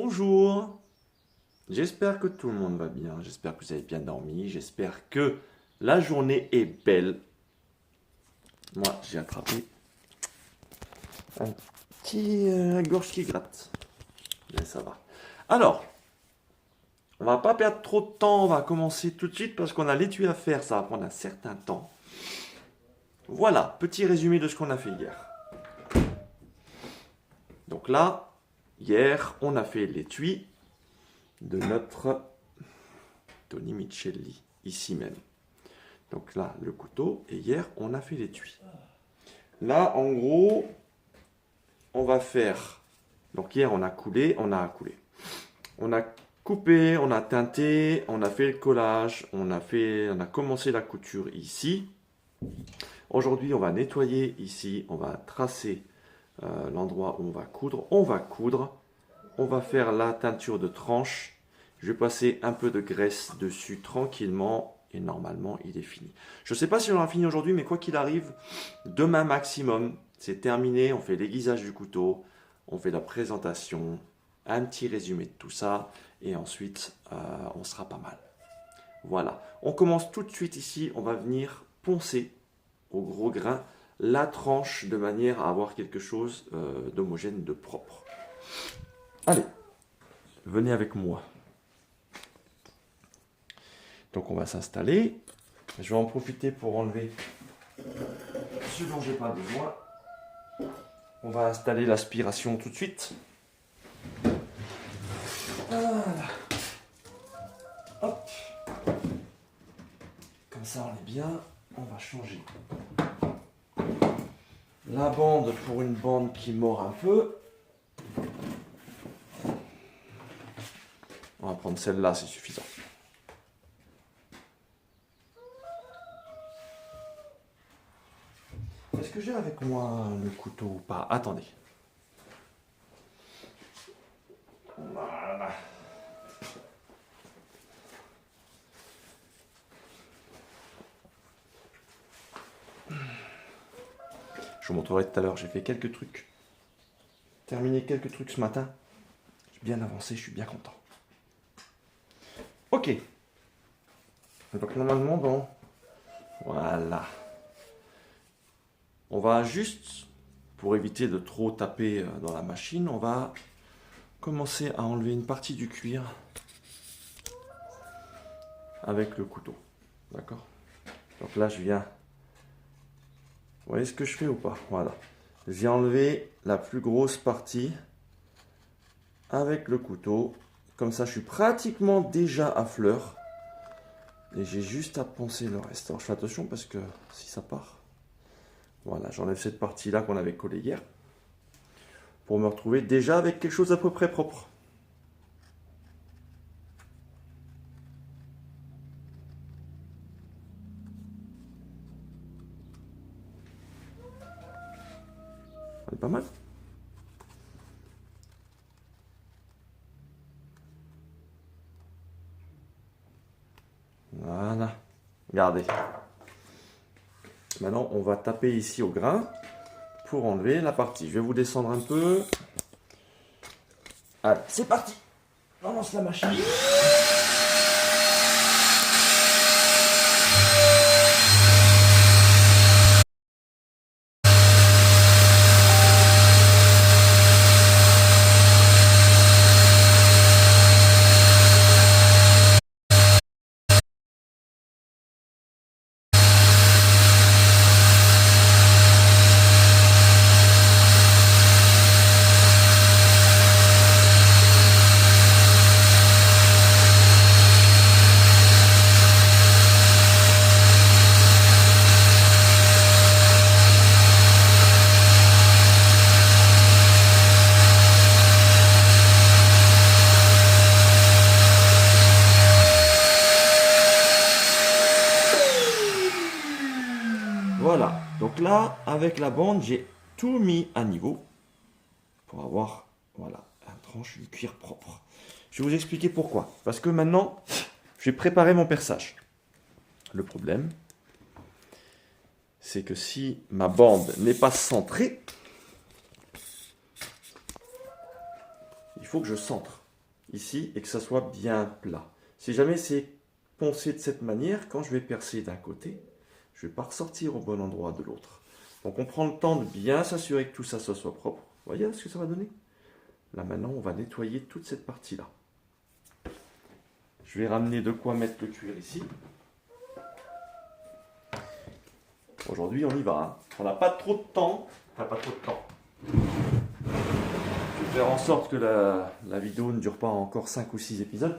Bonjour, j'espère que tout le monde va bien, j'espère que vous avez bien dormi, j'espère que la journée est belle. Moi, j'ai attrapé un petit gorge qui gratte, mais ça va. Alors, on va pas perdre trop de temps, on va commencer tout de suite parce qu'on a l'étui à faire, ça va prendre un certain temps. Voilà, petit résumé de ce qu'on a fait hier. Donc là, hier, on a fait l'étui de notre Tony Micheli, ici même. Donc là, le couteau, et hier, on a fait l'étui. Là, en gros, on va faire... Donc hier, on a coulé. On a coupé, on a teinté, on a fait le collage, on a commencé la couture ici. Aujourd'hui, on va nettoyer ici, on va tracer l'endroit où on va coudre. On va faire la teinture de tranche. Je vais passer un peu de graisse dessus tranquillement et normalement il est fini. Je ne sais pas si on aura fini aujourd'hui, mais quoi qu'il arrive, demain maximum, c'est terminé. On fait l'aiguisage du couteau, on fait la présentation, un petit résumé de tout ça et ensuite on sera pas mal. Voilà, on commence tout de suite ici, on va venir poncer au gros grain la tranche de manière à avoir quelque chose d'homogène, de propre. Allez, venez avec moi. Donc on va s'installer. Je vais en profiter pour enlever ce dont j'ai pas besoin. On va installer l'aspiration tout de suite. Voilà. Hop. Comme ça on est bien. On va changer la bande pour une bande qui mord un peu. On va prendre celle-là, c'est suffisant. Est-ce que j'ai avec moi le couteau ou pas? Attendez. Voilà. Je vous montrerai tout à l'heure, j'ai fait quelques trucs. Terminé quelques trucs ce matin. J'ai bien avancé, je suis bien content. Ok. Donc normalement, bon. Voilà. On va juste, pour éviter de trop taper dans la machine, on va commencer à enlever une partie du cuir avec le couteau. D'accord? Donc là, je viens... Vous voyez ce que je fais ou pas? Voilà. Je viens enlever la plus grosse partie avec le couteau. Comme ça, je suis pratiquement déjà à fleur. Et j'ai juste à poncer le reste. Alors, je fais attention parce que si ça part... Voilà, j'enlève cette partie-là qu'on avait collée hier. Pour me retrouver déjà avec quelque chose à peu près propre. On est pas mal. Voilà. Regardez. Maintenant, on va taper ici au grain pour enlever la partie. Je vais vous descendre un peu. Allez, c'est parti. On lance la machine. Voilà, donc là, avec la bande, j'ai tout mis à niveau pour avoir, voilà, un tranche du cuir propre. Je vais vous expliquer pourquoi. Parce que maintenant, je vais préparer mon perçage. Le problème, c'est que si ma bande n'est pas centrée, il faut que je centre. ici et que ça soit bien plat. Si jamais c'est poncé de cette manière, quand je vais percer d'un côté, je ne vais pas ressortir au bon endroit de l'autre. Donc on prend le temps de bien s'assurer que tout ça, ça soit propre. Vous voyez ce que ça va donner? Là maintenant, on va nettoyer toute cette partie-là. Je vais ramener de quoi mettre le cuir ici. Aujourd'hui, on y va. Hein. On n'a pas trop de temps. Enfin, pas trop de temps. Je vais faire en sorte que la vidéo ne dure pas encore 5 ou 6 épisodes.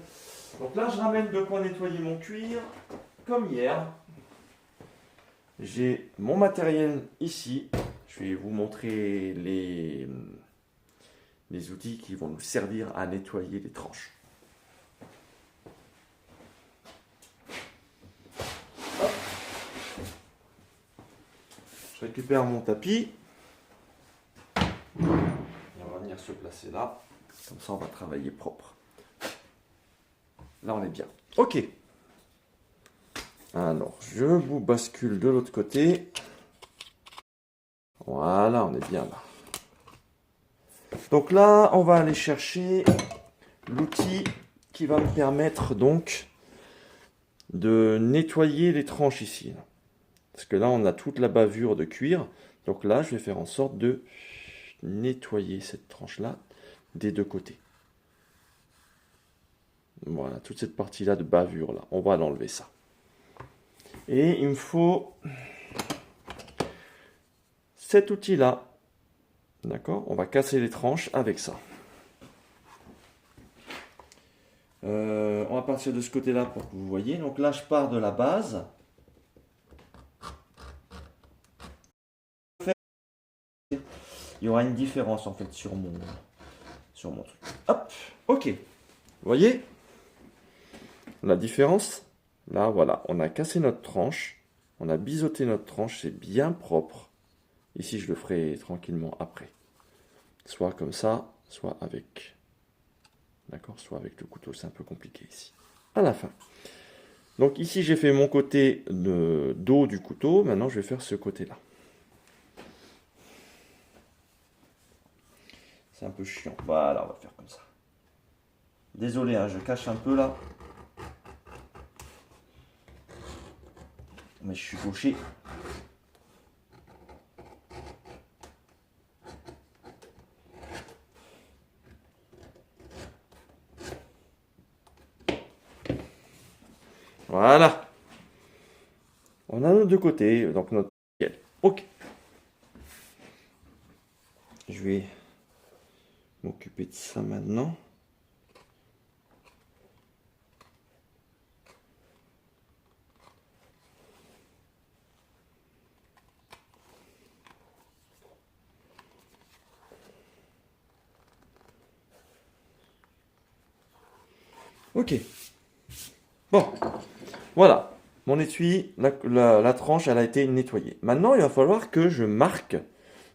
Donc là, je ramène de quoi nettoyer mon cuir, comme hier. J'ai mon matériel ici. Je vais vous montrer les outils qui vont nous servir à nettoyer les tranches. Hop. Je récupère mon tapis. On va venir se placer là. Comme ça, on va travailler propre. Là, on est bien. Ok. Alors, je vous bascule de l'autre côté. Voilà, on est bien là. Donc là, on va aller chercher l'outil qui va me permettre donc de nettoyer les tranches ici. Parce que là, on a toute la bavure de cuir. Donc là, je vais faire en sorte de nettoyer cette tranche-là des deux côtés. Voilà, toute cette partie-là de bavure là. On va l'enlever ça. Et il me faut cet outil-là. D'accord? On va casser les tranches avec ça. On va partir de ce côté-là pour que vous voyez. Donc là, je pars de la base. Il y aura une différence en fait sur mon truc. Hop, ok. Vous voyez la différence? Là, voilà, on a cassé notre tranche. On a biseauté notre tranche, c'est bien propre. Ici, je le ferai tranquillement après. Soit comme ça, soit avec. D'accord? Soit avec le couteau, c'est un peu compliqué ici. À la fin. Donc ici, j'ai fait mon côté de dos du couteau. Maintenant, je vais faire ce côté-là. C'est un peu chiant. Voilà, on va faire comme ça. Désolé, hein, je cache un peu là. Mais je suis gaucher. Voilà. On a nos deux côtés, donc notre... Ok. Je vais m'occuper de ça maintenant. Ok. Bon. Voilà. Mon étui, la tranche, elle a été nettoyée. Maintenant, il va falloir que je marque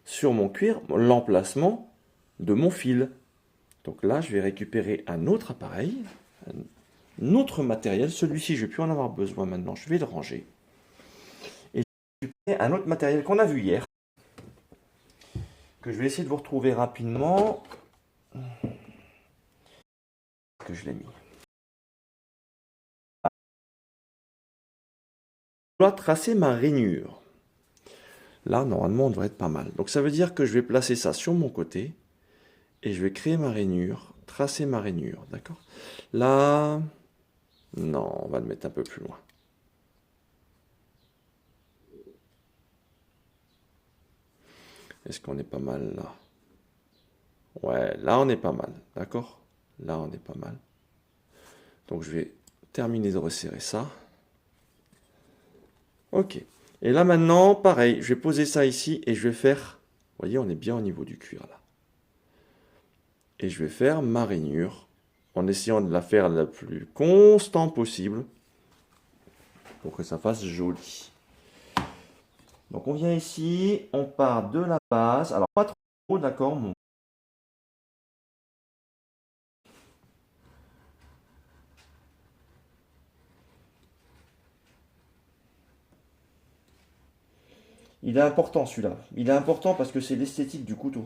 sur mon cuir l'emplacement de mon fil. Donc là, je vais récupérer un autre appareil, un autre matériel. Celui-ci, je ne vais plus en avoir besoin maintenant. Je vais le ranger. Et je vais récupérer un autre matériel qu'on a vu hier, que je vais essayer de vous retrouver rapidement. Que je l'ai mis. Je dois tracer ma rainure. Là, normalement, on devrait être pas mal. Donc ça veut dire que je vais placer ça sur mon côté. Et je vais créer ma rainure, tracer ma rainure, d'accord? Là, non, on va le mettre un peu plus loin. Est-ce qu'on est pas mal là? Ouais, là on est pas mal, d'accord? Là on est pas mal. Donc je vais terminer de resserrer ça. Ok. Et là maintenant, pareil, je vais poser ça ici et je vais faire... Vous voyez, on est bien au niveau du cuir là. Et je vais faire ma rainure en essayant de la faire la plus constante possible pour que ça fasse joli. Donc on vient ici, on part de la base, alors pas trop haut, d'accord, il est important celui-là, il est important parce que c'est l'esthétique du couteau.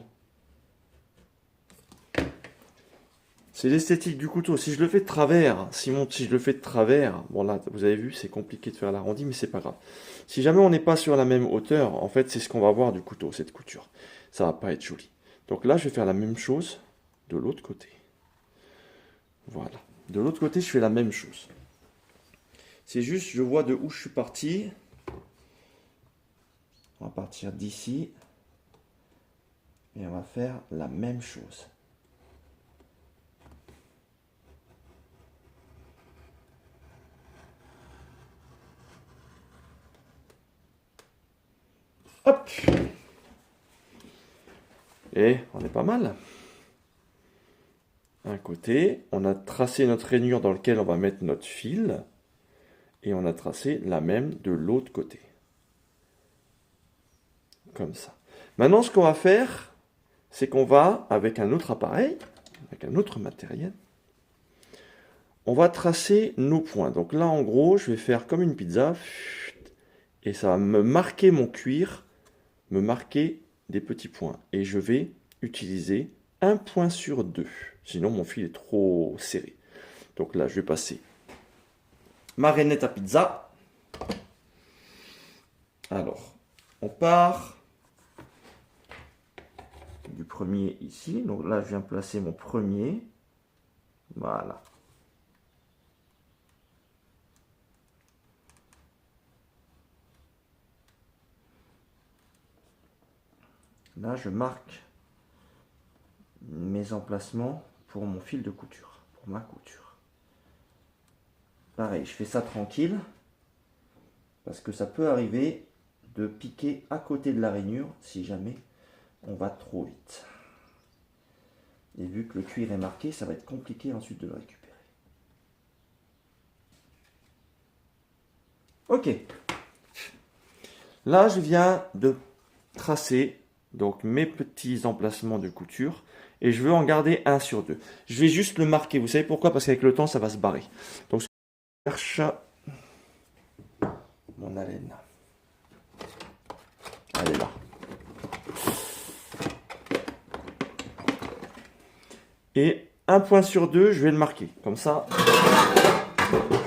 C'est l'esthétique du couteau. Si je le fais de travers, Simon, si je le fais de travers, bon là, vous avez vu, c'est compliqué de faire l'arrondi, mais c'est pas grave. Si jamais on n'est pas sur la même hauteur, en fait, c'est ce qu'on va voir du couteau, cette couture. Ça va pas être joli. Donc là, je vais faire la même chose de l'autre côté. Voilà. De l'autre côté, je fais la même chose. C'est juste, je vois de où je suis parti. On va partir d'ici. Et on va faire la même chose. Hop! Et on est pas mal. Un côté, on a tracé notre rainure dans lequel on va mettre notre fil. Et on a tracé la même de l'autre côté. Comme ça. Maintenant, ce qu'on va faire, c'est qu'on va, avec un autre appareil, avec un autre matériel, on va tracer nos points. Donc là, en gros, je vais faire comme une pizza. Et ça va me marquer mon cuir, me marquer des petits points. Et je vais utiliser un point sur deux. Sinon, mon fil est trop serré. Donc là, je vais passer ma rainette à pizza. Alors, on part du premier ici. Donc là, je viens placer mon premier. Voilà. Là, je marque mes emplacements pour mon fil de couture, pour ma couture. Pareil, je fais ça tranquille, parce que ça peut arriver de piquer à côté de la rainure si jamais on va trop vite. Et vu que le cuir est marqué, ça va être compliqué ensuite de le récupérer. Ok. Là, je viens de tracer donc mes petits emplacements de couture et je veux en garder un sur deux. Je vais juste le marquer. Vous savez pourquoi? Parce qu'avec le temps, ça va se barrer. Donc, je cherche mon haleine. Elle est là. Et un point sur deux, je vais le marquer. Comme ça,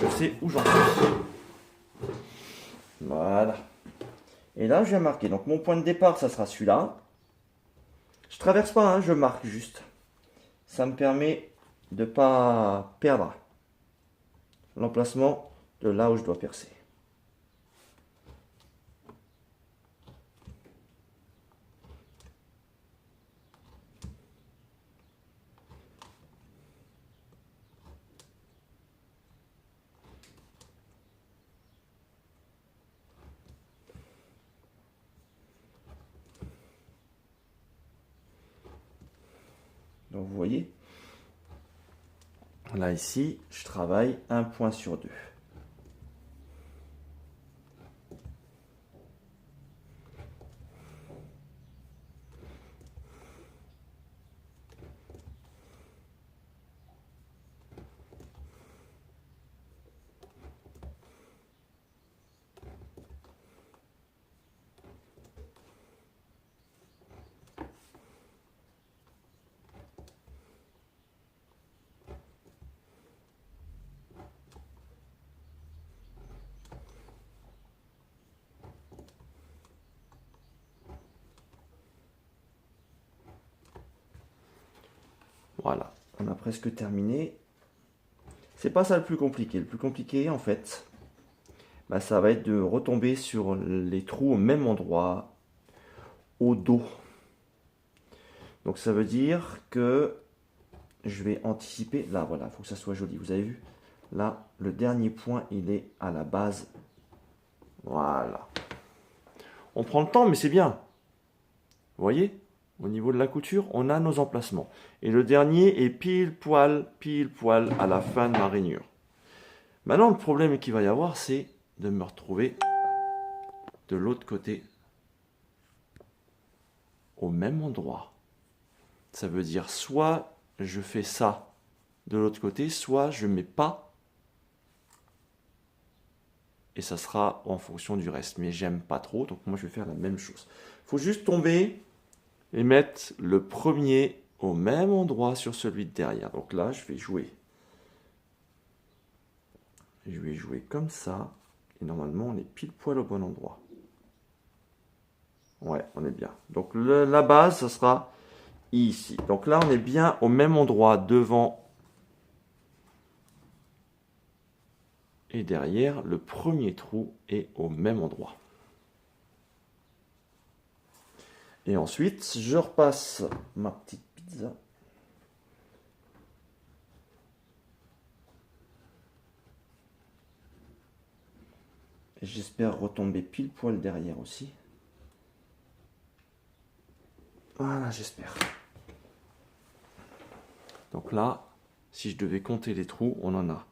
je sais où j'en suis. Voilà. Et là, je viens marquer. Donc, mon point de départ, ça sera celui-là. Je traverse pas, hein, je marque juste. Ça me permet de ne pas perdre l'emplacement de là où je dois percer. Donc vous voyez, là ici, je travaille un point sur deux. Voilà, on a presque terminé. C'est pas ça le plus compliqué. Le plus compliqué, en fait, bah, ça va être de retomber sur les trous au même endroit, au dos. Donc ça veut dire que je vais anticiper. Là, voilà, il faut que ça soit joli. Vous avez vu? Là, le dernier point, il est à la base. Voilà. On prend le temps, mais c'est bien. Vous voyez? Au niveau de la couture, on a nos emplacements. Et le dernier est pile poil à la fin de ma rainure. Maintenant, le problème qu'il va y avoir, c'est de me retrouver de l'autre côté, au même endroit. Ça veut dire soit je fais ça de l'autre côté, soit je ne mets pas. Et ça sera en fonction du reste. Mais j'aime pas trop, donc moi je vais faire la même chose. Il faut juste tomber et mettre le premier au même endroit sur celui de derrière. Donc là, je vais jouer. Je vais jouer comme ça. Et normalement, on est pile poil au bon endroit. Ouais, on est bien. Donc la base, ça sera ici. Donc là, on est bien au même endroit devant et derrière. Le premier trou est au même endroit. Et ensuite, je repasse ma petite pizza. Et j'espère retomber pile poil derrière aussi. Voilà, j'espère. Donc là, si je devais compter les trous, on en a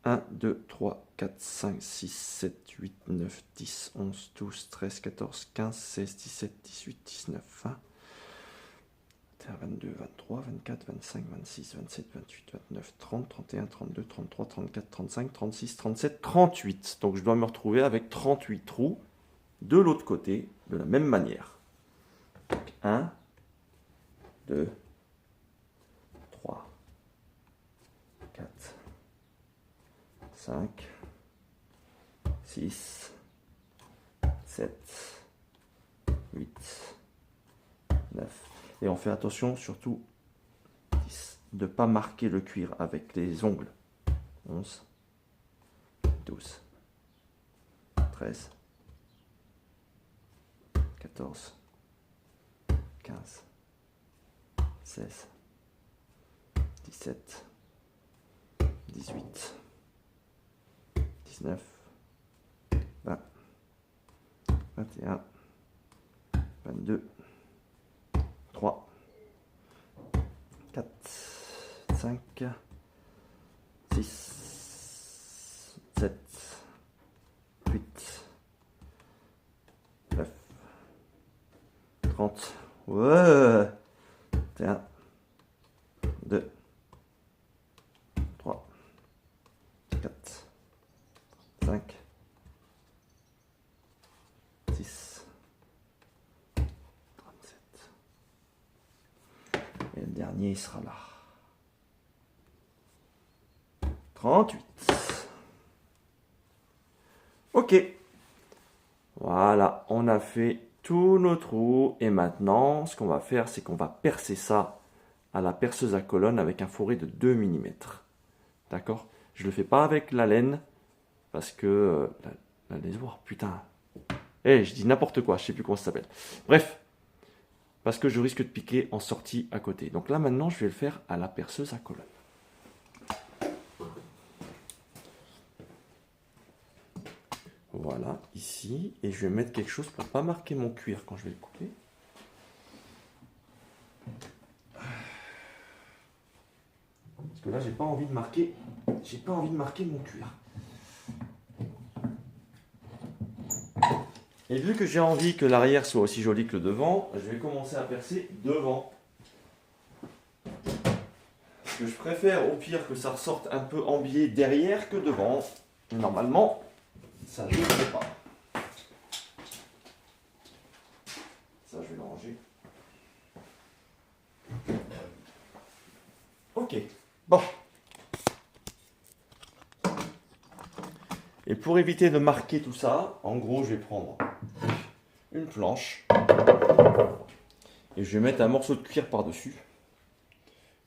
1, 2, 3, 4, 5, 6, 7, 8, 9, 10, 11, 12, 13, 14, 15, 16, 17, 18, 19, 20, 22, 23, 24, 25, 26, 27, 28, 29, 30, 31, 32, 33, 34, 35, 36, 37, 38. Donc je dois me retrouver avec 38 trous de l'autre côté, de la même manière. 1, 2, 3, 4, 5, 6, 7, 8, 9. Et on fait attention surtout 10, de ne pas marquer le cuir avec les ongles. 11, 12, 13, 14, 15, 16, 17, 18, 19, 20, 21, 22, 3, 4, 5, 6, 7, 8, 9, 30, ouais, 1, 2, 3, 4, 5, 6, 37. Et le dernier, il sera là. 38. Ok. Voilà, on a fait tous nos trous. Et maintenant, ce qu'on va faire, c'est qu'on va percer ça à la perceuse à colonne avec un fourré de 2 mm. D'accord? Je ne le fais pas avec la laine, parce que... la laine, oh, putain. Je dis n'importe quoi, je ne sais plus comment ça s'appelle. Bref, parce que je risque de piquer en sortie à côté. Donc là, maintenant, je vais le faire à la perceuse à colonne. Voilà, ici. Et je vais mettre quelque chose pour ne pas marquer mon cuir quand je vais le couper. Parce que là, j'ai pas envie de marquer mon cuir. Et vu que j'ai envie que l'arrière soit aussi joli que le devant, je vais commencer à percer devant. Parce que je préfère au pire que ça ressorte un peu en biais derrière que devant. Et normalement, ça je ne fait pas. Ça, je vais le ranger. Ok, bon. Et pour éviter de marquer tout ça, en gros, je vais prendre une planche et je vais mettre un morceau de cuir par-dessus.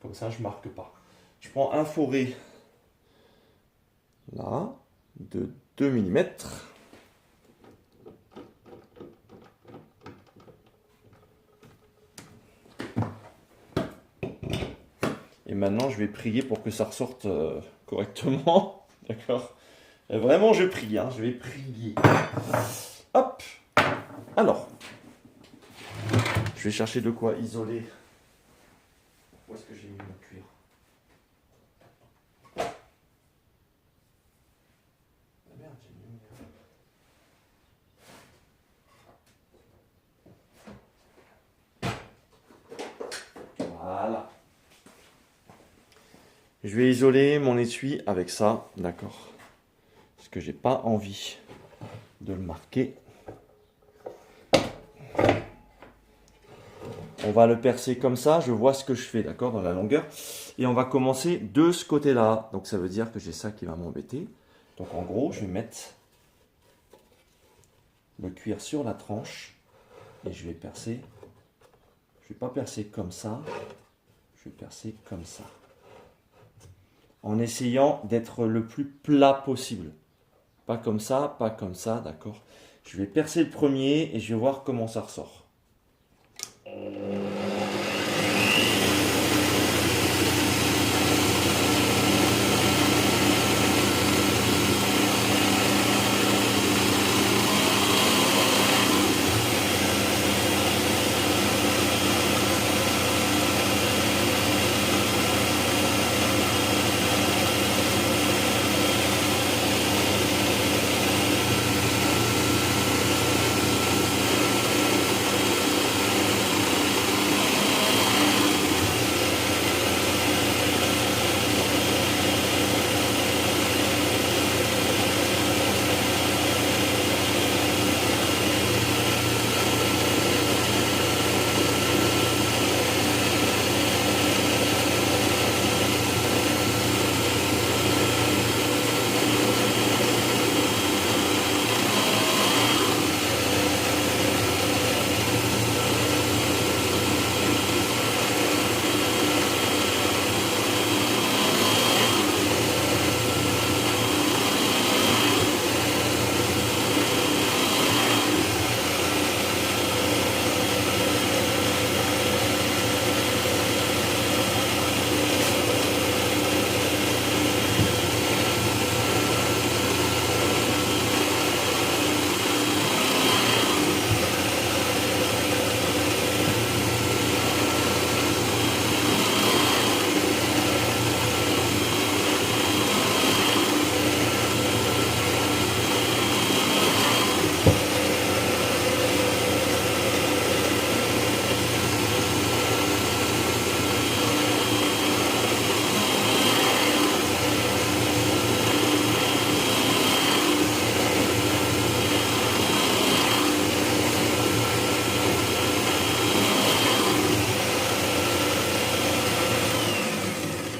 Comme ça, je ne marque pas. Je prends un fourré là de 2 mm. Et maintenant, je vais prier pour que ça ressorte correctement. D'accord? Vraiment, je prie, hein, je vais prier. Hop! Alors, je vais chercher de quoi isoler. Où est-ce que j'ai mis mon cuir? Ah merde, j'ai mis mon... Voilà. Je vais isoler mon essuie avec ça, d'accord? Parce que j'ai pas envie de le marquer. On va le percer comme ça, je vois ce que je fais, d'accord, dans la longueur. Et on va commencer de ce côté-là. Donc ça veut dire que j'ai ça qui va m'embêter. Donc en gros, je vais mettre le cuir sur la tranche et je vais percer. Je ne vais pas percer comme ça, je vais percer comme ça. En essayant d'être le plus plat possible. Pas comme ça, d'accord. Je vais percer le premier et je vais voir comment ça ressort.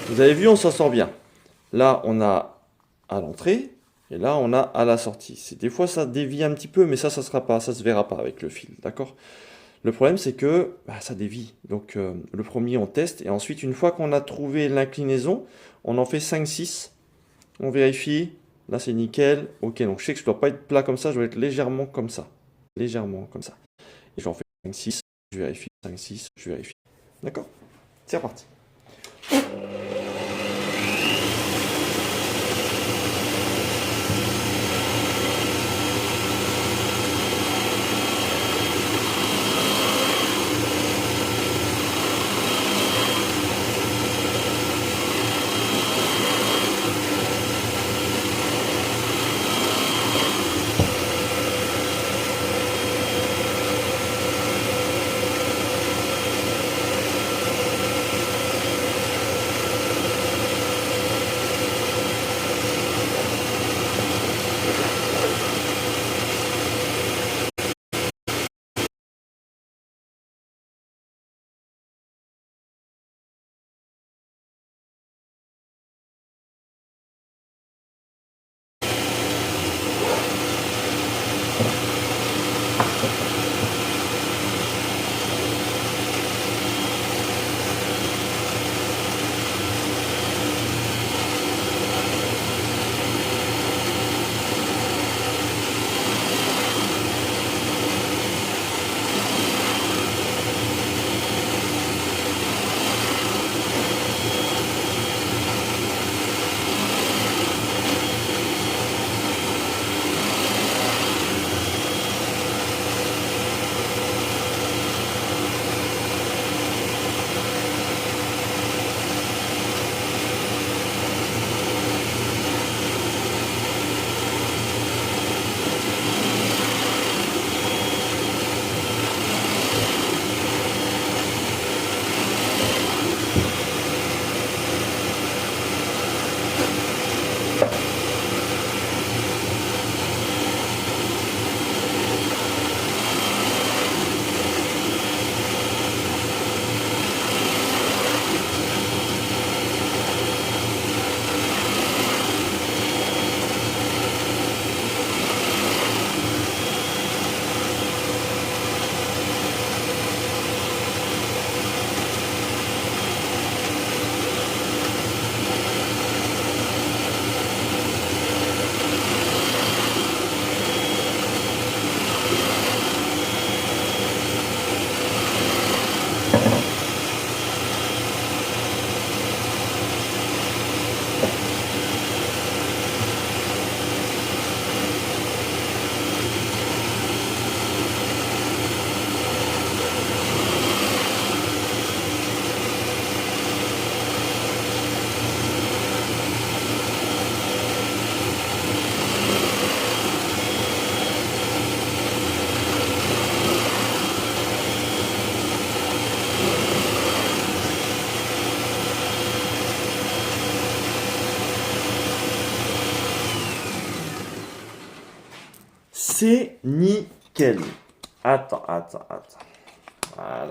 Vous avez vu, on s'en sort bien. Là, on a à l'entrée et là, on a à la sortie. Des fois, ça dévie un petit peu, mais ça se verra pas avec le fil, d'accord? Le problème, c'est que ça dévie. Donc, le premier, on teste et ensuite, une fois qu'on a trouvé l'inclinaison, on en fait 5-6. On vérifie. Là, c'est nickel. Ok, donc je sais que je ne dois pas être plat comme ça, je dois être légèrement comme ça. Légèrement comme ça. Et j'en fais 5-6, je vérifie, 5-6, je vérifie. D'accord? C'est reparti. c'est nickel. Attends. Voilà.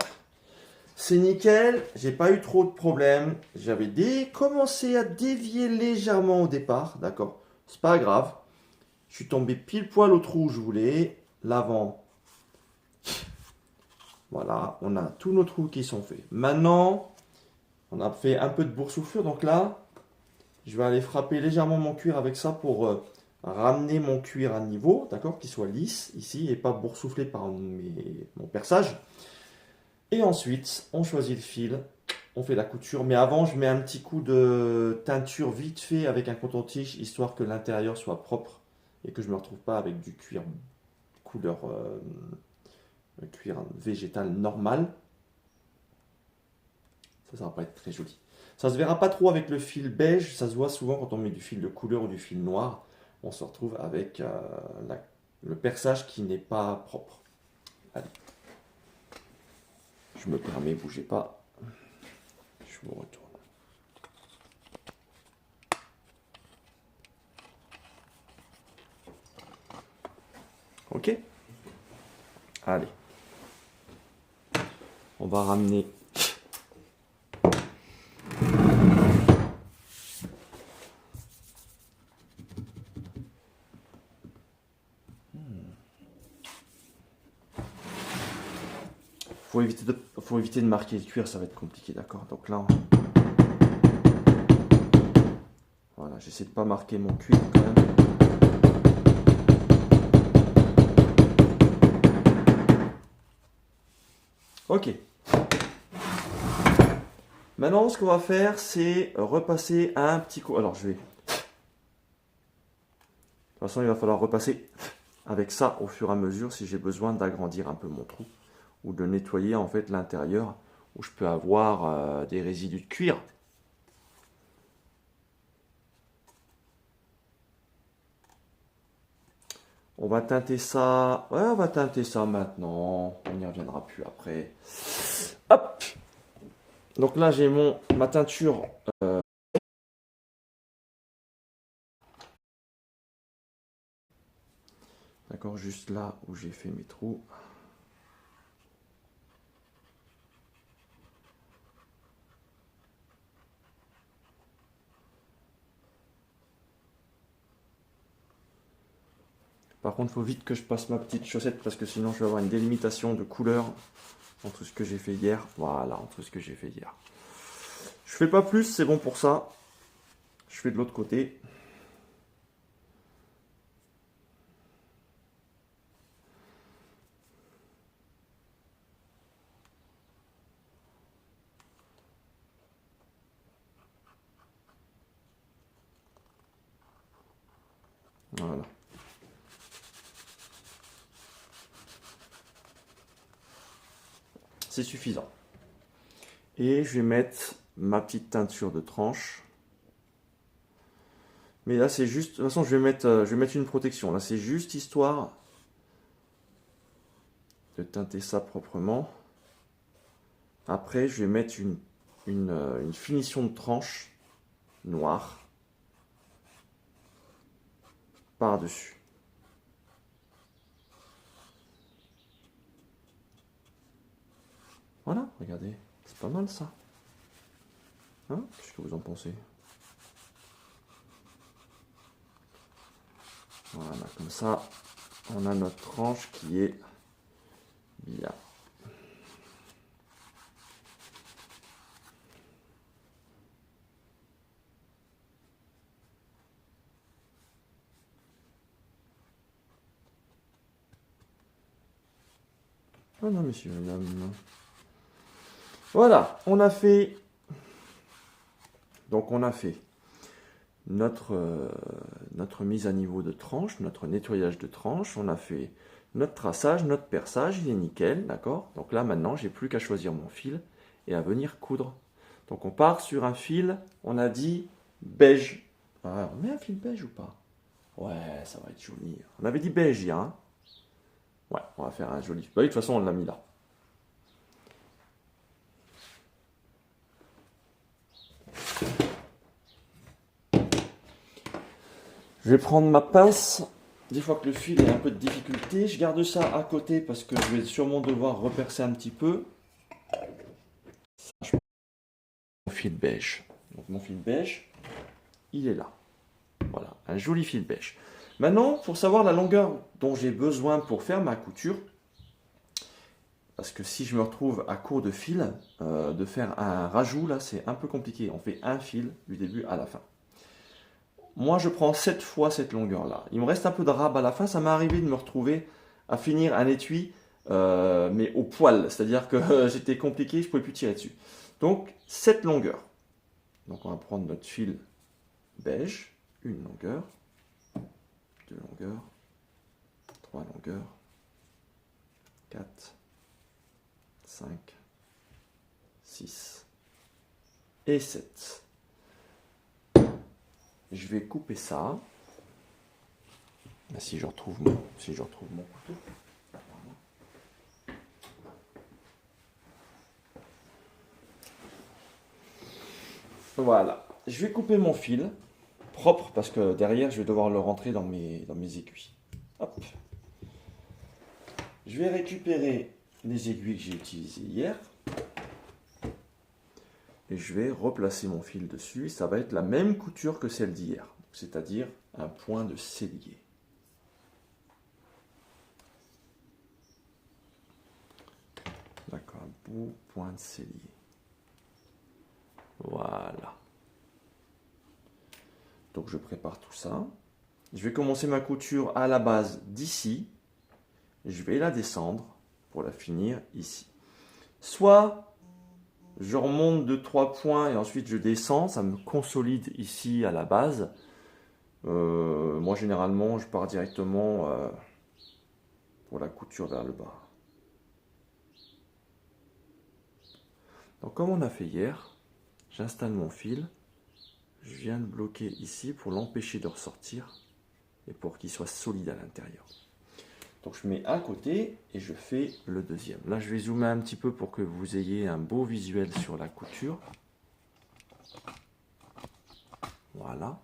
C'est nickel, j'ai pas eu trop de problèmes. J'avais commencé à dévier légèrement au départ, d'accord. C'est pas grave. Je suis tombé pile poil au trou où je voulais. L'avant. Voilà, on a tous nos trous qui sont faits. Maintenant, on a fait un peu de boursouflure. Donc là, je vais aller frapper légèrement mon cuir avec ça pour ramener mon cuir à niveau, d'accord, qu'il soit lisse ici et pas boursouflé par mon perçage. Et ensuite, on choisit le fil, on fait la couture. Mais avant, je mets un petit coup de teinture vite fait avec un coton-tige, histoire que l'intérieur soit propre et que je ne me retrouve pas avec du cuir couleur cuir végétal normal. Ça va pas être très joli. Ça se verra pas trop avec le fil beige, ça se voit souvent quand on met du fil de couleur ou du fil noir. On se retrouve avec le perçage qui n'est pas propre. Allez. Je me permets, bougez pas. Je vous retourne. Ok. Allez. On va ramener. Faut éviter de marquer le cuir, ça va être compliqué, d'accord. Donc là, voilà, j'essaie de pas marquer mon cuir quand même. Ok. Maintenant, ce qu'on va faire, c'est repasser un petit coup. Alors, je vais. De toute façon, il va falloir repasser avec ça au fur et à mesure si j'ai besoin d'agrandir un peu mon trou ou de nettoyer en fait l'intérieur où je peux avoir des résidus de cuir. On va teinter ça. Ouais, on va teinter ça maintenant. On n'y reviendra plus après. Hop. Donc là, j'ai ma teinture. D'accord, juste là où j'ai fait mes trous. Par contre, il faut vite que je passe ma petite chaussette parce que sinon je vais avoir une délimitation de couleur entre ce que j'ai fait hier. Voilà, entre ce que j'ai fait hier. Je fais pas plus, c'est bon pour ça. Je fais de l'autre côté. Voilà. C'est suffisant. Et je vais mettre ma petite teinture de tranche. Mais là, c'est juste... De toute façon, je vais mettre une protection. Là, c'est juste histoire de teinter ça proprement. Après, je vais mettre une finition de tranche noire par-dessus. Voilà, regardez. C'est pas mal, ça. Hein? Qu'est-ce que vous en pensez? Voilà, comme ça, on a notre tranche qui est bien. Voilà, messieurs, mesdames. Voilà, on a fait... Donc, on a fait notre mise à niveau de tranche, notre nettoyage de tranche. On a fait notre traçage, notre perçage, il est nickel, d'accord? Donc là, maintenant, j'ai plus qu'à choisir mon fil et à venir coudre. Donc, on part sur un fil, on a dit beige. Ah, on met un fil beige ou pas? Ouais, ça va être joli. On avait dit beige hier, hein? Ouais, on va faire un joli... Bah oui, de toute façon, on l'a mis là. Je vais prendre ma pince des fois que le fil est un peu de difficulté, je garde ça à côté parce que je vais sûrement devoir repercer un petit peu. Ça, je prends mon fil beige. Donc mon fil beige, il est là. Voilà, un joli fil beige. Maintenant, pour savoir la longueur dont j'ai besoin pour faire ma couture, parce que si je me retrouve à court de fil, de faire un rajout, là, c'est un peu compliqué. On fait un fil du début à la fin. Moi, je prends 7 fois cette longueur-là. Il me reste un peu de rab à la fin. Ça m'est arrivé de me retrouver à finir un étui, mais au poil. C'est-à-dire que j'étais compliqué, je ne pouvais plus tirer dessus. Donc, 7 longueurs. Donc, on va prendre notre fil beige, une longueur, 2 longueurs, 3 longueurs, 4, 5, 6 et 7. Je vais couper ça. Si je retrouve mon couteau. Voilà. Je vais couper mon fil propre parce que derrière je vais devoir le rentrer dans mes aiguilles. Hop. Je vais récupérer les aiguilles que j'ai utilisées hier. Et je vais replacer mon fil dessus. Ça va être la même couture que celle d'hier. C'est-à-dire un point de cellier. D'accord, un beau point de cellier. Voilà. Donc je prépare tout ça. Je vais commencer ma couture à la base d'ici. Je vais la descendre pour la finir ici. Soit je remonte de 3 points et ensuite je descends. Ça me consolide ici à la base. Moi généralement je pars directement pour la couture vers le bas. Donc comme on a fait hier, j'installe mon fil. Je viens le bloquer ici pour l'empêcher de ressortir et pour qu'il soit solide à l'intérieur. Donc je mets un côté et je fais le deuxième. Là je vais zoomer un petit peu pour que vous ayez un beau visuel sur la couture. Voilà.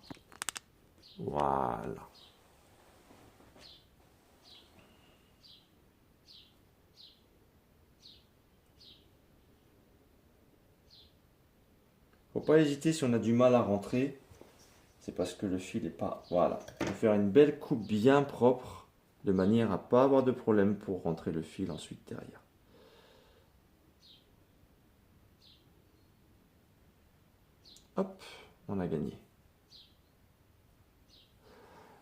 Voilà. Faut pas hésiter si on a du mal à rentrer. C'est parce que le fil n'est pas... Voilà. Il faut faire une belle coupe bien propre de manière à ne pas avoir de problème pour rentrer le fil ensuite derrière. Hop, on a gagné.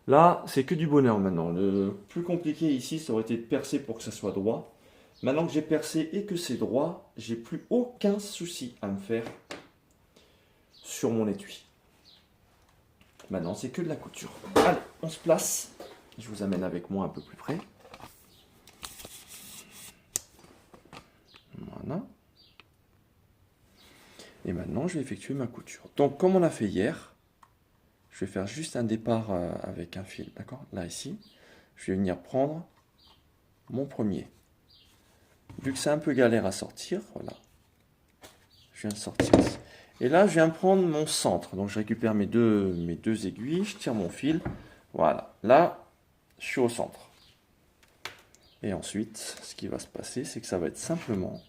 Là, c'est que du bonheur maintenant. Le plus compliqué ici, ça aurait été de percer pour que ça soit droit. Maintenant que j'ai percé et que c'est droit, j'ai plus aucun souci à me faire sur mon étui. Maintenant, c'est que de la couture. Allez, on se place. Je vous amène avec moi un peu plus près. Voilà. Et maintenant, je vais effectuer ma couture. Donc, comme on a fait hier, je vais faire juste un départ avec un fil. D'accord? Là, ici, je vais venir prendre mon premier. Vu que c'est un peu galère à sortir, voilà. Je viens de sortir ici. Et là, je viens prendre mon centre. Donc, je récupère mes deux aiguilles, je tire mon fil. Voilà. Là, je suis au centre. Et ensuite, ce qui va se passer, c'est que ça va être simplement...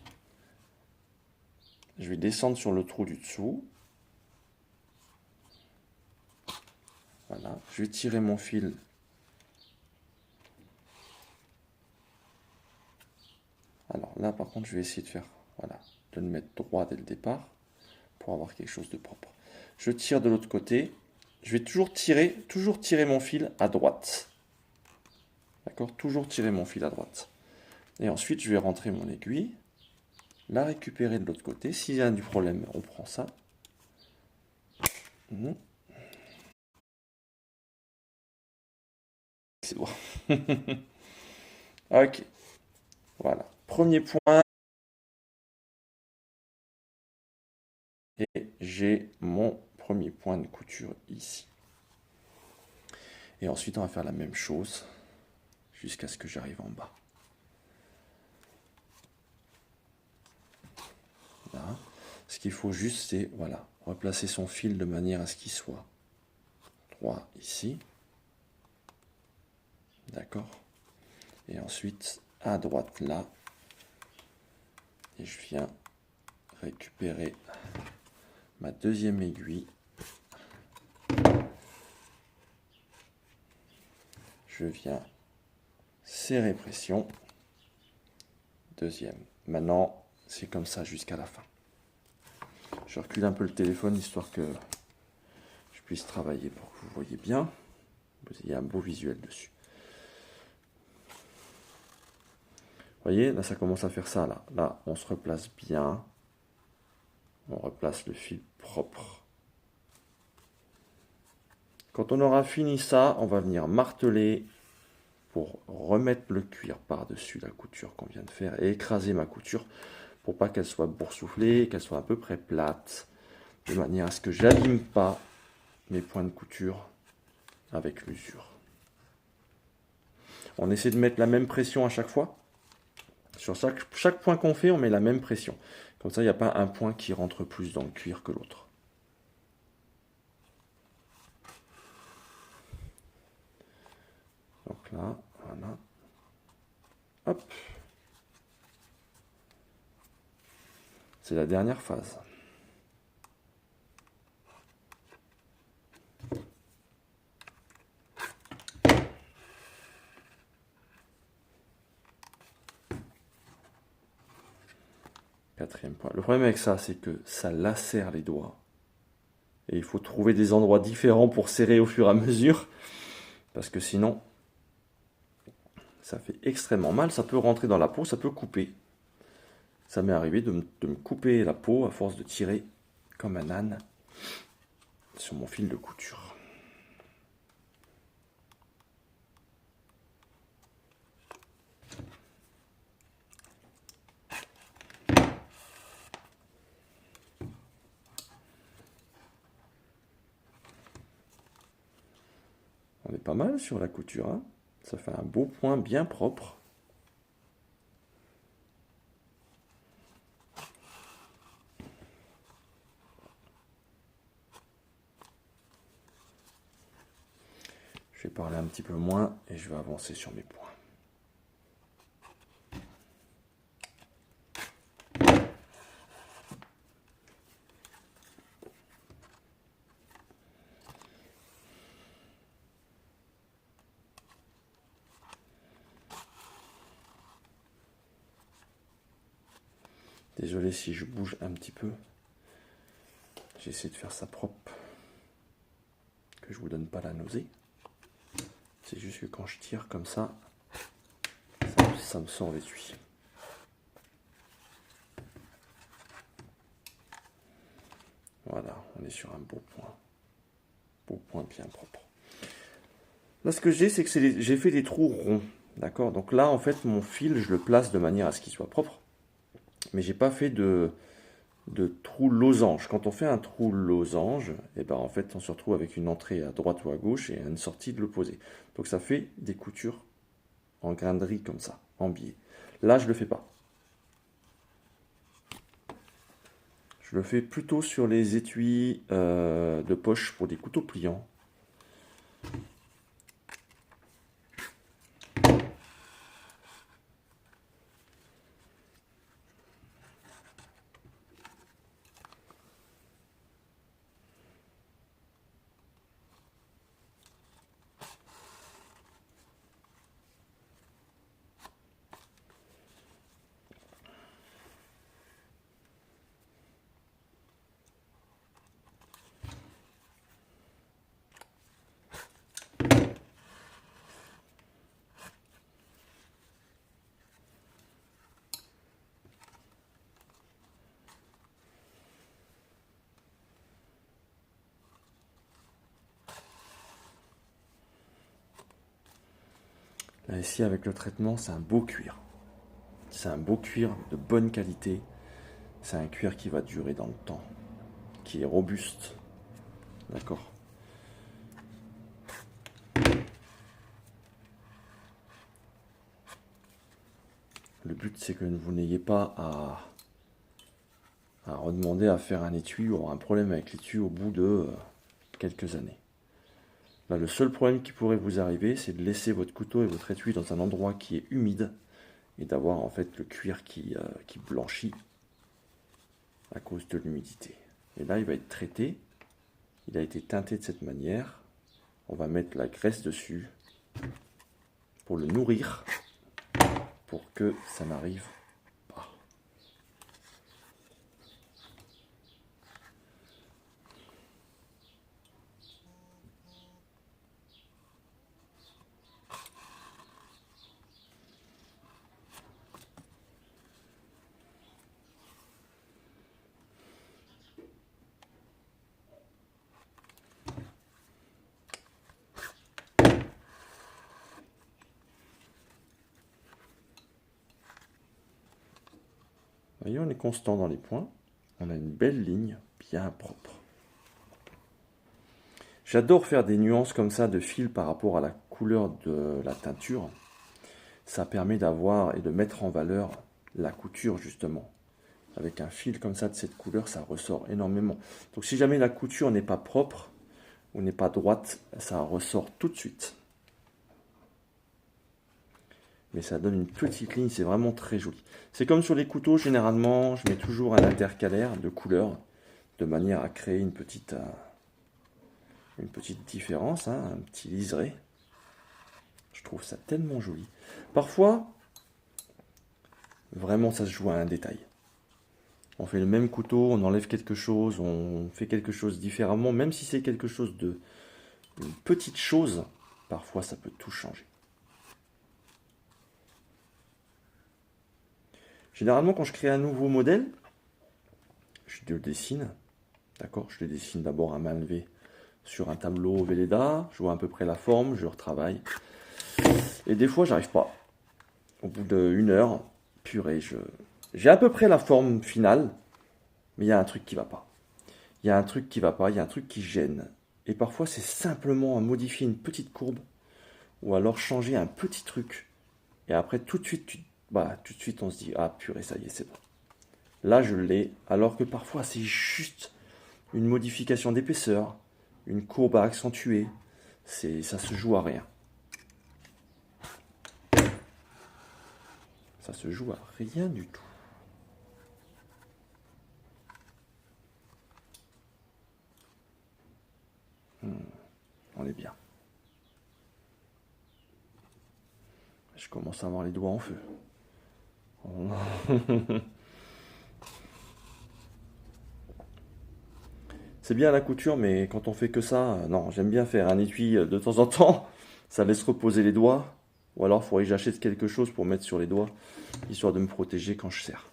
Je vais descendre sur le trou du dessous. Voilà. Je vais tirer mon fil. Alors là, par contre, je vais essayer de faire... Voilà. De le mettre droit dès le départ. Pour avoir quelque chose de propre. Je tire de l'autre côté. Je vais toujours tirer mon fil à droite. D'accord? Toujours tirer mon fil à droite. Et ensuite, je vais rentrer mon aiguille. La récupérer de l'autre côté. S'il y a du problème, on prend ça. C'est bon. Ok. Voilà. Premier point. Et j'ai mon premier point de couture ici. Et ensuite, on va faire la même chose jusqu'à ce que j'arrive en bas. Là. Ce qu'il faut juste, c'est voilà, replacer son fil de manière à ce qu'il soit droit ici. D'accord. Et ensuite, à droite là, et je viens récupérer ma deuxième aiguille. Je viens serrer pression. Deuxième. Maintenant, c'est comme ça jusqu'à la fin. Je recule un peu le téléphone histoire que je puisse travailler pour que vous voyez bien. Vous ayez un beau visuel dessus. Vous voyez, là ça commence à faire ça. Là, on se replace bien. On replace le fil propre. Quand on aura fini ça, on va venir marteler pour remettre le cuir par-dessus la couture qu'on vient de faire et écraser ma couture pour pas qu'elle soit boursouflée, qu'elle soit à peu près plate, de manière à ce que j'abîme pas mes points de couture avec l'usure. On essaie de mettre la même pression à chaque fois. Sur chaque point qu'on fait, on met la même pression. Comme ça, il n'y a pas un point qui rentre plus dans le cuir que l'autre. Donc là, voilà. Hop. C'est la dernière phase. Quatrième point. Le problème avec ça, c'est que ça lacère les doigts. Et il faut trouver des endroits différents pour serrer au fur et à mesure. Parce que sinon, ça fait extrêmement mal. Ça peut rentrer dans la peau, ça peut couper. Ça m'est arrivé de me couper la peau à force de tirer comme un âne sur mon fil de couture. On est pas mal sur la couture, hein. Ça fait un beau point bien propre. Je vais parler un petit peu moins et je vais avancer sur mes points. Désolé si je bouge un petit peu. J'essaie de faire ça propre. Que je vous donne pas la nausée. C'est juste que quand je tire comme ça me sort les tuyaux. Voilà, on est sur un beau point. Beau point bien propre. Là, ce que j'ai, c'est que j'ai fait des trous ronds. D'accord? Donc là, en fait, mon fil, je le place de manière à ce qu'il soit propre. Mais j'ai pas fait de trou losange. Quand on fait un trou losange, et ben en fait on se retrouve avec une entrée à droite ou à gauche et une sortie de l'opposé. Donc ça fait des coutures en grainerie comme ça, en biais. Là je le fais pas. Je le fais plutôt sur les étuis de poche pour des couteaux pliants. Là ici avec le traitement, c'est un beau cuir. C'est un beau cuir de bonne qualité. C'est un cuir qui va durer dans le temps, qui est robuste. D'accord? Le but, c'est que vous n'ayez pas à redemander à faire un étui ou avoir un problème avec l'étui au bout de quelques années. Là, le seul problème qui pourrait vous arriver, c'est de laisser votre couteau et votre étui dans un endroit qui est humide et d'avoir en fait le cuir qui blanchit à cause de l'humidité. Et là, il va être traité. Il a été teinté de cette manière. On va mettre la graisse dessus pour le nourrir, pour que ça n'arrive pas. Vous voyez, on est constant dans les points. On a une belle ligne, bien propre. J'adore faire des nuances comme ça de fil par rapport à la couleur de la teinture. Ça permet d'avoir et de mettre en valeur la couture justement. Avec un fil comme ça de cette couleur, ça ressort énormément. Donc si jamais la couture n'est pas propre ou n'est pas droite, ça ressort tout de suite. Mais ça donne une petite ligne, c'est vraiment très joli. C'est comme sur les couteaux, généralement, je mets toujours un intercalaire de couleurs, de manière à créer une petite différence, hein, un petit liseré. Je trouve ça tellement joli. Parfois, vraiment, ça se joue à un détail. On fait le même couteau, on enlève quelque chose, on fait quelque chose différemment, même si c'est quelque chose de... une petite chose, parfois ça peut tout changer. Généralement, quand je crée un nouveau modèle, je le dessine, d'accord? Je le dessine d'abord à main levée sur un tableau Velleda, je vois à peu près la forme, je retravaille. Et des fois, j'arrive pas. Au bout d'une heure, purée, j'ai à peu près la forme finale, mais il y a un truc qui va pas. Il y a un truc qui va pas, il y a un truc qui gêne. Et parfois, c'est simplement modifier une petite courbe, ou alors changer un petit truc. Et après, tout de suite, on se dit, ah purée, ça y est, c'est bon. Là, je l'ai, alors que parfois, c'est juste une modification d'épaisseur, une courbe à accentuer. Ça se joue à rien. Ça se joue à rien du tout. On est bien. Je commence à avoir les doigts en feu. C'est bien la couture, mais quand on fait que ça, non, j'aime bien faire un étui de temps en temps. Ça laisse reposer les doigts. Ou alors, il faudrait que j'achète quelque chose pour mettre sur les doigts, histoire de me protéger quand je serre.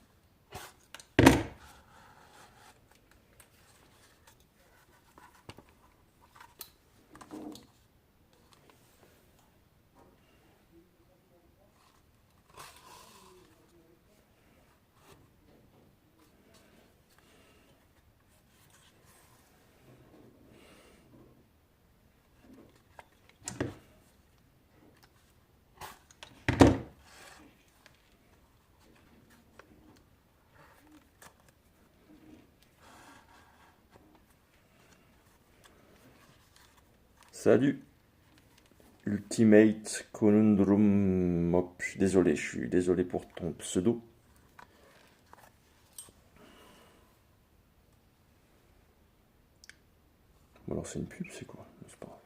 Salut, Ultimate Conundrum Mop. Je suis désolé pour ton pseudo. Bon, alors c'est une pub, c'est quoi? C'est pas grave.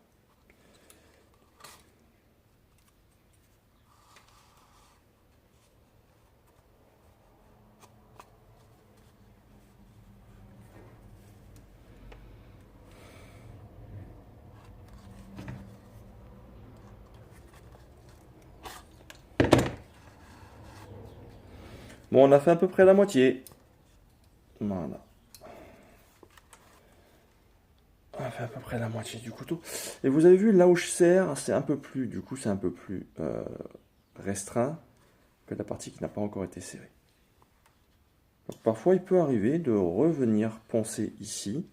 Bon, on a fait à peu près la moitié. Voilà. On a fait à peu près la moitié du couteau. Et vous avez vu, là où je serre, c'est un peu plus, du coup, c'est un peu plus restreint que la partie qui n'a pas encore été serrée. Donc, parfois, il peut arriver de revenir poncer ici,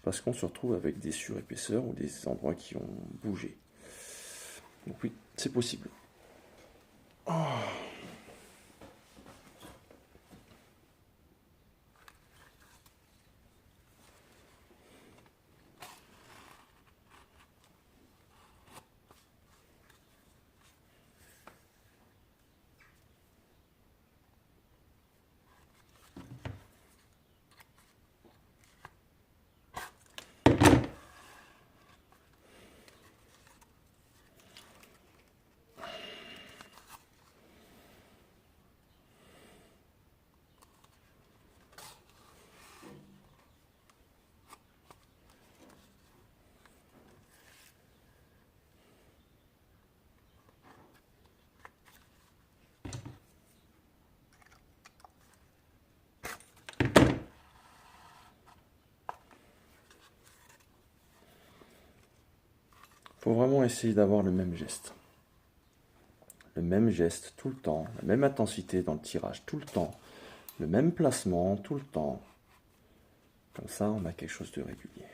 parce qu'on se retrouve avec des surépaisseurs ou des endroits qui ont bougé. Donc oui, c'est possible. Oh. faut vraiment essayer d'avoir le même geste. Le même geste tout le temps, la même intensité dans le tirage tout le temps, le même placement tout le temps. Comme ça, on a quelque chose de régulier.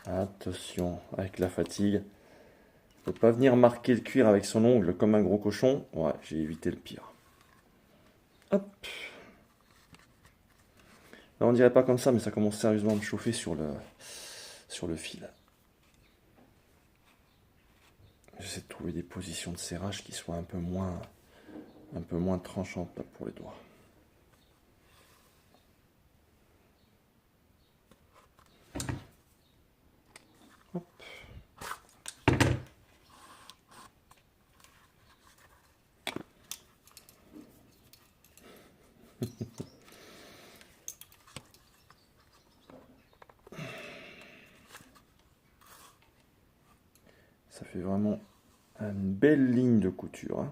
Attention, avec la fatigue. Ne pas venir marquer le cuir avec son ongle comme un gros cochon. Ouais, j'ai évité le pire. Hop. Là, on dirait pas comme ça, mais ça commence sérieusement à me chauffer sur le fil. J'essaie de trouver des positions de serrage qui soient un peu moins tranchantes là, pour les doigts. Hop. Ça fait vraiment une belle ligne de couture, hein.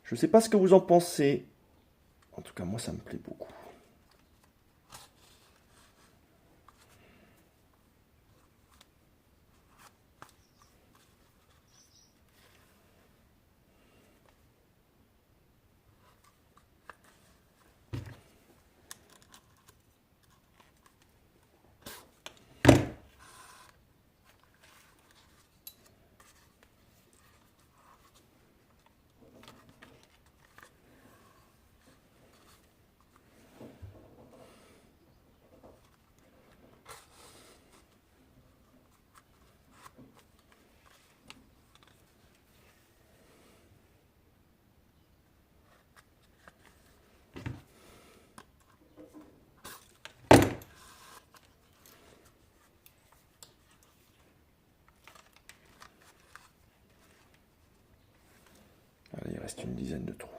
Je ne sais pas ce que vous en pensez. En tout cas, moi, ça me plaît beaucoup. Allez, il reste une dizaine de trous.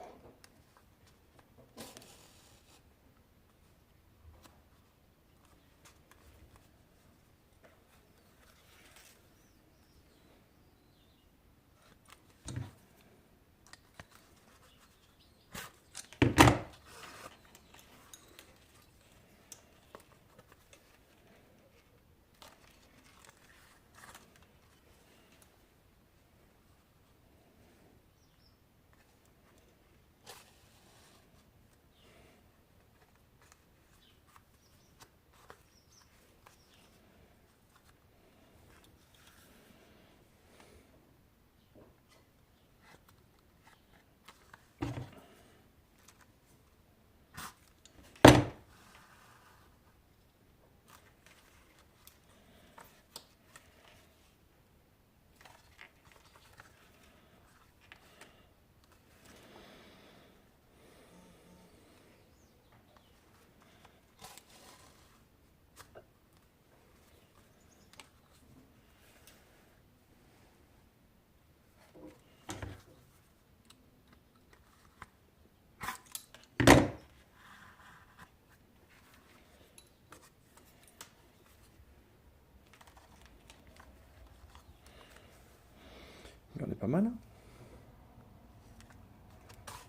On est pas mal.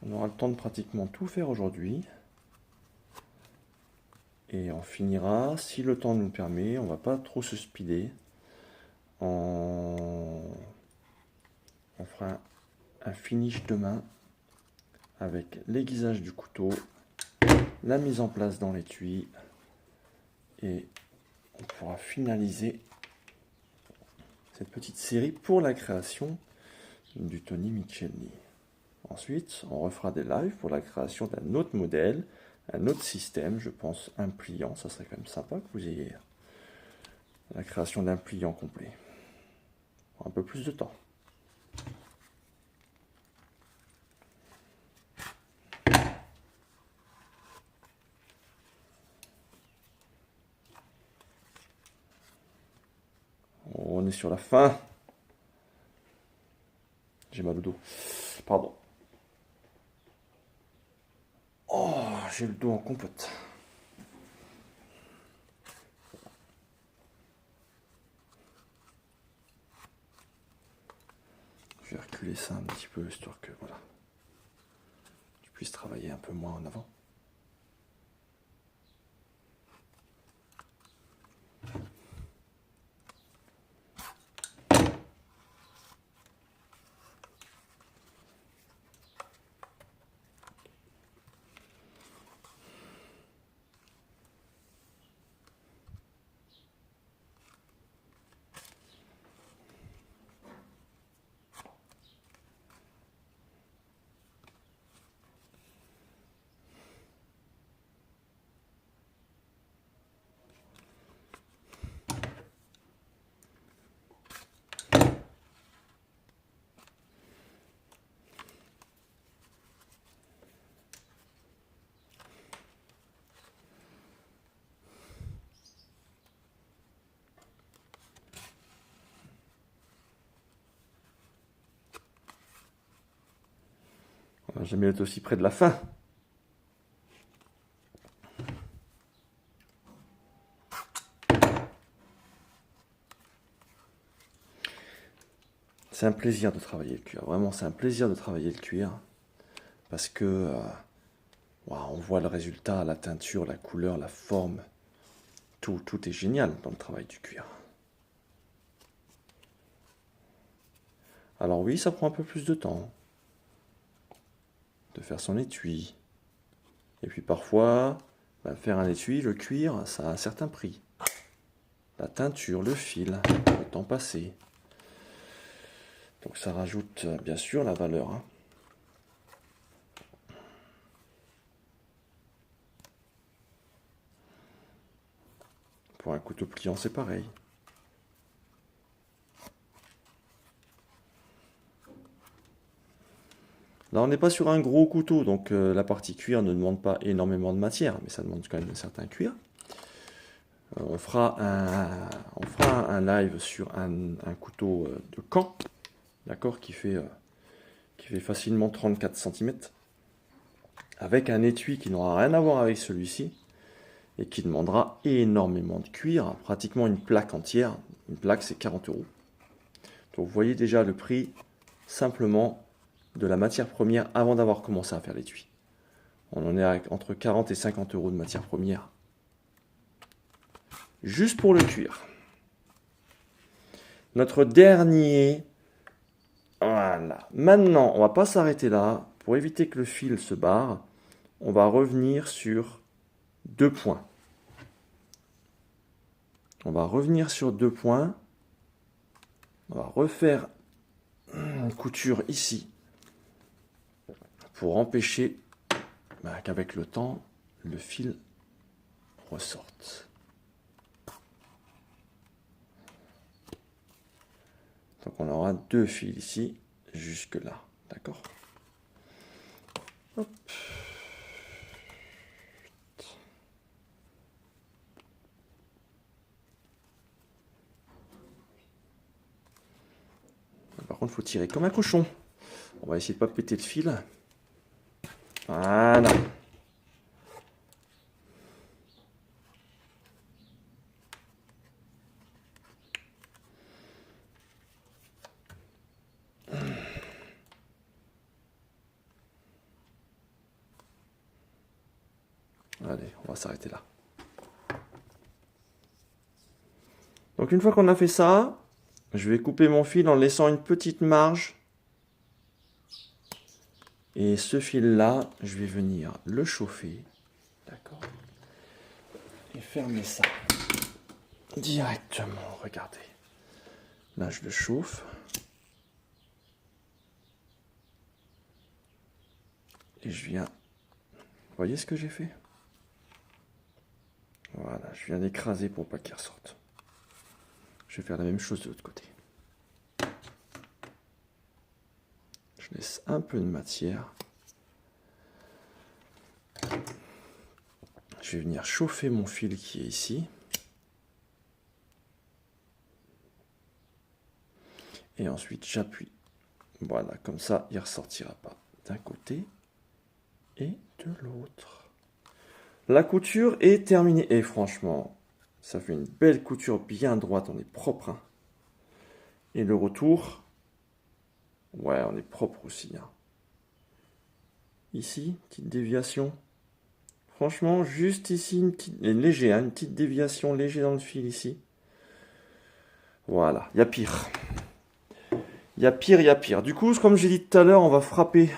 On aura le temps de pratiquement tout faire aujourd'hui. Et on finira, si le temps nous le permet, on va pas trop se speeder. On fera un finish de main avec l'aiguisage du couteau, la mise en place dans l'étui et on pourra finaliser cette petite série pour la création du Tony Michelini. Ensuite, on refera des lives pour la création d'un autre modèle, un autre système, je pense un pliant, ça serait quand même sympa que vous ayez la création d'un pliant complet. Un peu plus de temps. On est sur la fin. J'ai mal au dos. Pardon. Oh, j'ai le dos en compote. Je vais reculer ça un petit peu, histoire que voilà, je puisse travailler un peu moins en avant. On va jamais être aussi près de la fin. C'est un plaisir de travailler le cuir. Vraiment, c'est un plaisir de travailler le cuir. Parce que on voit le résultat, la teinture, la couleur, la forme. Tout est génial dans le travail du cuir. Alors oui, ça prend un peu plus de temps de faire son étui. Et puis parfois, faire un étui, le cuir, ça a un certain prix. La teinture, le fil, le temps passé. Donc ça rajoute bien sûr la valeur. Hein. Pour un couteau pliant, c'est pareil. Là, on n'est pas sur un gros couteau, donc la partie cuir ne demande pas énormément de matière, mais ça demande quand même un certain cuir. On fera un live sur un couteau de Caen, d'accord, qui fait facilement 34 cm, avec un étui qui n'aura rien à voir avec celui-ci, et qui demandera énormément de cuir, pratiquement une plaque entière. Une plaque, c'est 40 €. Donc vous voyez déjà le prix simplement de la matière première avant d'avoir commencé à faire l'étui. On en est à entre 40 et 50 € de matière première. Juste pour le cuir. Notre dernier. Voilà. Maintenant, on va pas s'arrêter là. Pour éviter que le fil se barre, on va revenir sur 2 points. On va revenir sur 2 points. On va refaire une couture ici pour empêcher qu'avec le temps, le fil ressorte. Donc on aura 2 fils ici, jusque là, d'accord? Hop. Par contre, il faut tirer comme un cochon. On va essayer de ne pas péter le fil. Voilà. Allez, on va s'arrêter là. Donc une fois qu'on a fait ça, je vais couper mon fil en laissant une petite marge Et ce fil-là, je vais venir le chauffer. D'accord. Et fermer ça directement. Regardez. Là, je le chauffe. Et je viens... Vous voyez ce que j'ai fait? Voilà, je viens d'écraser pour pas qu'il ressorte. Je vais faire la même chose de l'autre côté. Je laisse un peu de matière. Je vais venir chauffer mon fil qui est ici. Et ensuite, j'appuie. Voilà, comme ça, il ne ressortira pas d'un côté et de l'autre. La couture est terminée. Et franchement, ça fait une belle couture bien droite. On est propre. Hein. Et le retour, ouais, on est propre aussi. Hein. Ici, petite déviation. Franchement, juste ici, une petite déviation léger dans le fil ici. Voilà, il y a pire. Il y a pire, il y a pire. Du coup, comme j'ai dit tout à l'heure, on va frapper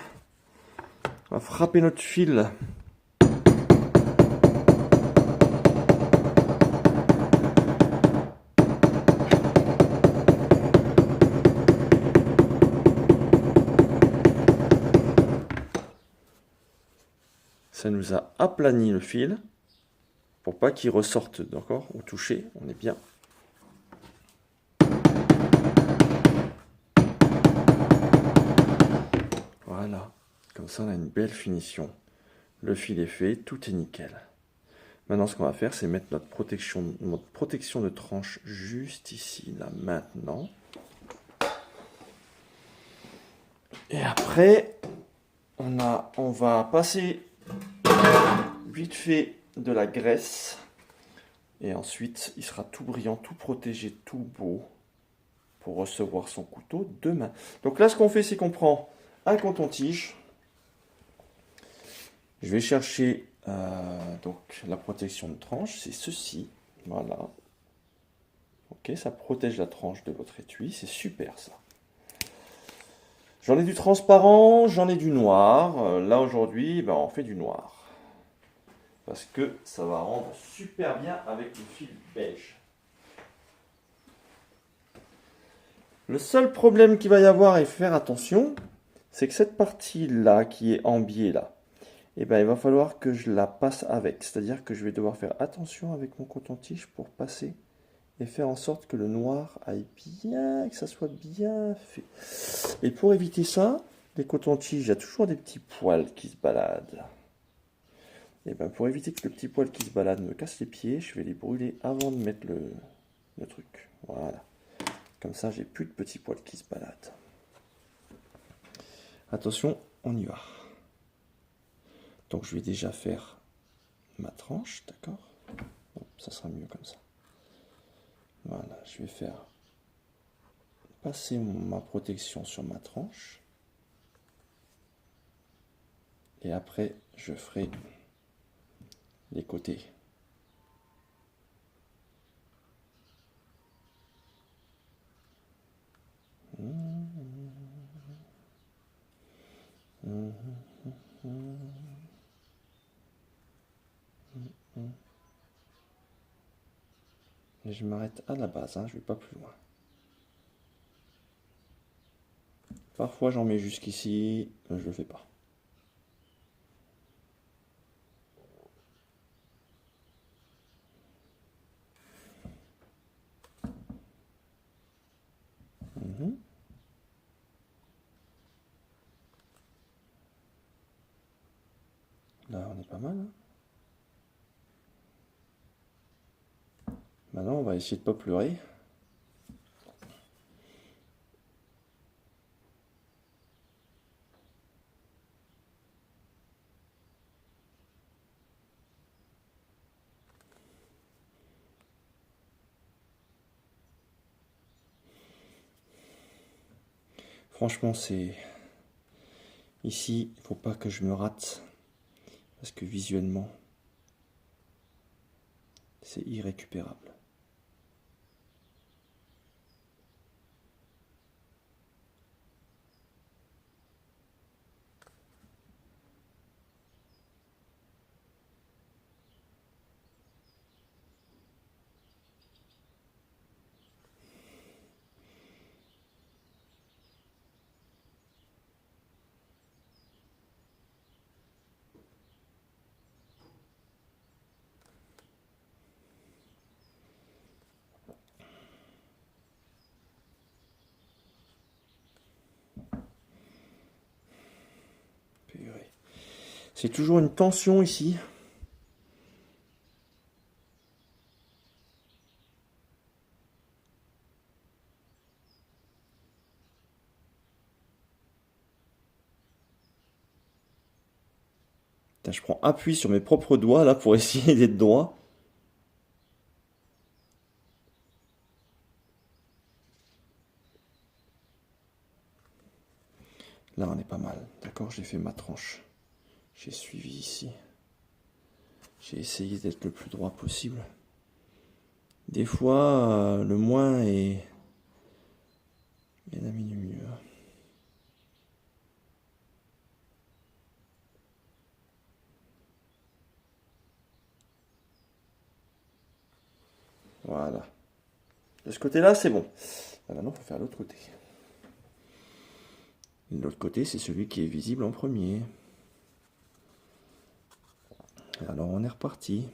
notre fil. Ça nous a aplani le fil pour pas qu'il ressorte, d'accord, au toucher. On est bien. Voilà, comme ça on a une belle finition. Le fil est fait, tout est nickel. Maintenant, ce qu'on va faire, c'est mettre notre protection de tranche juste ici, là, maintenant. Et après, on va passer vite fait de la graisse. Et ensuite, il sera tout brillant, tout protégé, tout beau pour recevoir son couteau demain. Donc là, ce qu'on fait, c'est qu'on prend un coton-tige. Je vais chercher donc la protection de tranche, c'est ceci. Voilà. Ok, ça protège la tranche de votre étui, c'est super ça. J'en ai du transparent, j'en ai du noir. Là aujourd'hui, ben, on fait du noir. Parce que ça va rendre super bien avec le fil beige. Le seul problème qu'il va y avoir et faire attention, c'est que cette partie-là qui est en biais là, eh ben, il va falloir que je la passe avec. C'est-à-dire que je vais devoir faire attention avec mon coton-tige pour passer et faire en sorte que le noir aille bien, que ça soit bien fait. Et pour éviter ça, les cotons-tiges, il y a toujours des petits poils qui se baladent. Et ben pour éviter que le petit poil qui se balade me casse les pieds, je vais les brûler avant de mettre le truc. Voilà. Comme ça, j'ai plus de petits poils qui se baladent. Attention, on y va. Donc je vais déjà faire ma tranche, d'accord? Ça sera mieux comme ça. Voilà, je vais faire passer ma protection sur ma tranche. Et après, je ferai les côtés. Et je m'arrête à la base, hein, je ne vais pas plus loin. Parfois j'en mets jusqu'ici, je ne le fais pas. Là on est pas mal. Hein. Maintenant on va essayer de ne pas pleurer. Franchement, c'est... Ici, il ne faut pas que je me rate. Parce que visuellement, c'est irrécupérable. C'est toujours une tension ici. Putain, je prends appui sur mes propres doigts là pour essayer d'être droit. Là, on est pas mal. D'accord, j'ai fait ma tranche. J'ai suivi ici. J'ai essayé d'être le plus droit possible. Des fois, le moins est bien ami du mieux. Voilà. De ce côté-là, c'est bon. Ah, maintenant, il faut faire l'autre côté. L'autre côté, c'est celui qui est visible en premier. Alors, on est reparti.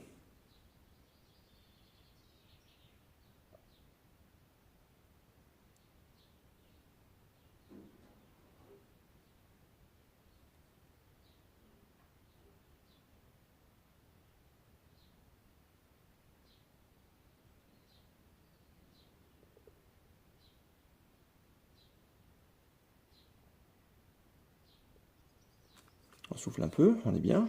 On souffle un peu, on est bien.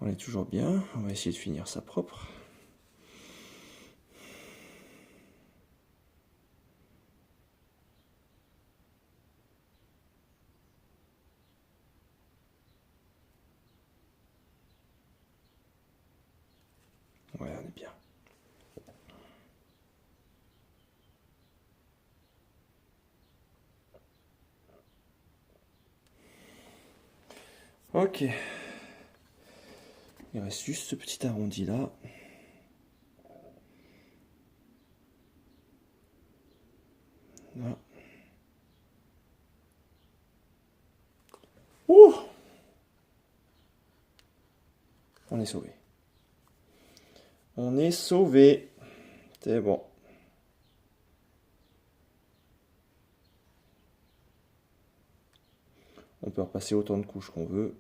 On est toujours bien. On va essayer de finir ça propre. Ouais, on est bien. Ok. Il reste juste ce petit arrondi là. Là. Ouh! On est sauvé. On est sauvé. C'est bon. On peut repasser autant de couches qu'on veut.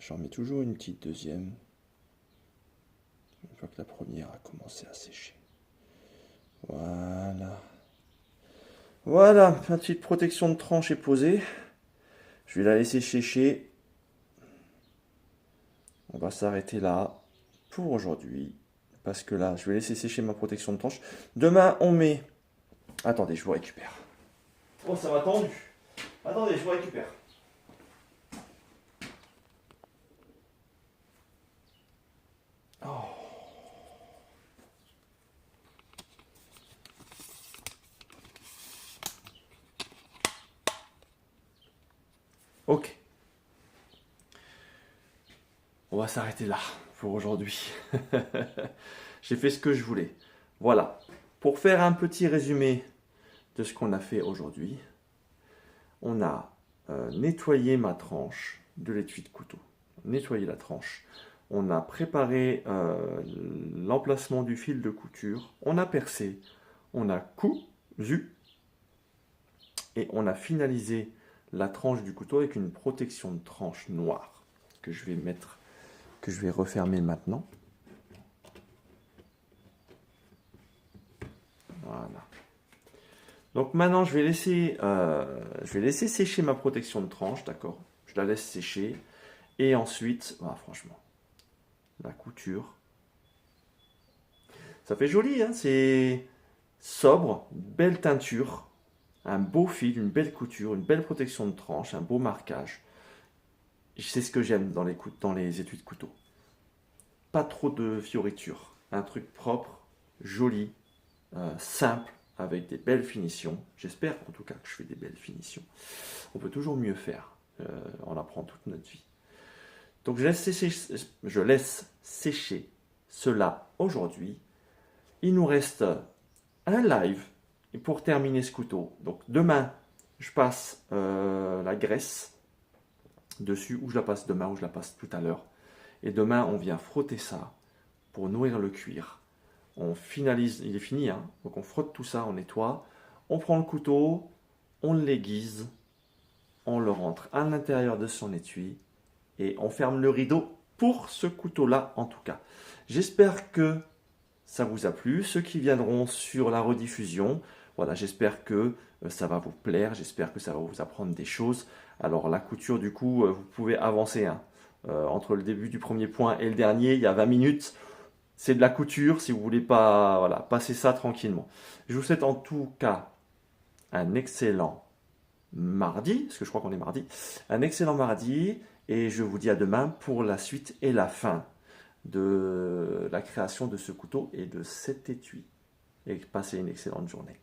J'en mets toujours une petite deuxième. Une fois que la première a commencé à sécher. Voilà. Voilà, ma petite protection de tranche est posée. Je vais la laisser sécher. On va s'arrêter là pour aujourd'hui. Parce que là, je vais laisser sécher ma protection de tranche. Demain, on met... Attendez, je vous récupère. Oh, ça m'a tendu. Attendez, je vous récupère. Oh. Ok. On va s'arrêter là pour aujourd'hui. J'ai fait ce que je voulais. Voilà. Pour faire un petit résumé de ce qu'on a fait aujourd'hui, on a nettoyé ma tranche de l'étui de couteau. Nettoyé la tranche. On a préparé l'emplacement du fil de couture. On a percé. On a cousu. Et on a finalisé la tranche du couteau avec une protection de tranche noire que je vais mettre, que je vais refermer maintenant. Voilà. Donc maintenant, je vais laisser sécher ma protection de tranche, d'accord? Je la laisse sécher. Et ensuite, voilà, franchement, la couture. Ça fait joli, hein? C'est sobre, belle teinture, un beau fil, une belle couture, une belle protection de tranche, un beau marquage. C'est ce que j'aime dans les étuis de couteau. Pas trop de fioritures. Un truc propre, joli, simple, avec des belles finitions. J'espère en tout cas que je fais des belles finitions. On peut toujours mieux faire. On apprend toute notre vie. Donc je laisse sécher cela aujourd'hui. Il nous reste un live pour terminer ce couteau. Donc demain, je passe la graisse dessus, ou je la passe demain, ou je la passe tout à l'heure. Et demain, on vient frotter ça pour nourrir le cuir. On finalise, il est fini, hein, donc on frotte tout ça, on nettoie. On prend le couteau, on l'aiguise, on le rentre à l'intérieur de son étui et on ferme le rideau pour ce couteau-là en tout cas. J'espère que ça vous a plu. Ceux qui viendront sur la rediffusion, voilà, j'espère que ça va vous plaire, j'espère que ça va vous apprendre des choses. Alors la couture, du coup, vous pouvez avancer, hein. Entre le début du premier point et le dernier, il y a 20 minutes. C'est de la couture, si vous voulez pas, voilà, passer ça tranquillement. Je vous souhaite en tout cas un excellent mardi, parce que je crois qu'on est mardi, un excellent mardi, et je vous dis à demain pour la suite et la fin de la création de ce couteau et de cet étui. Et passez une excellente journée.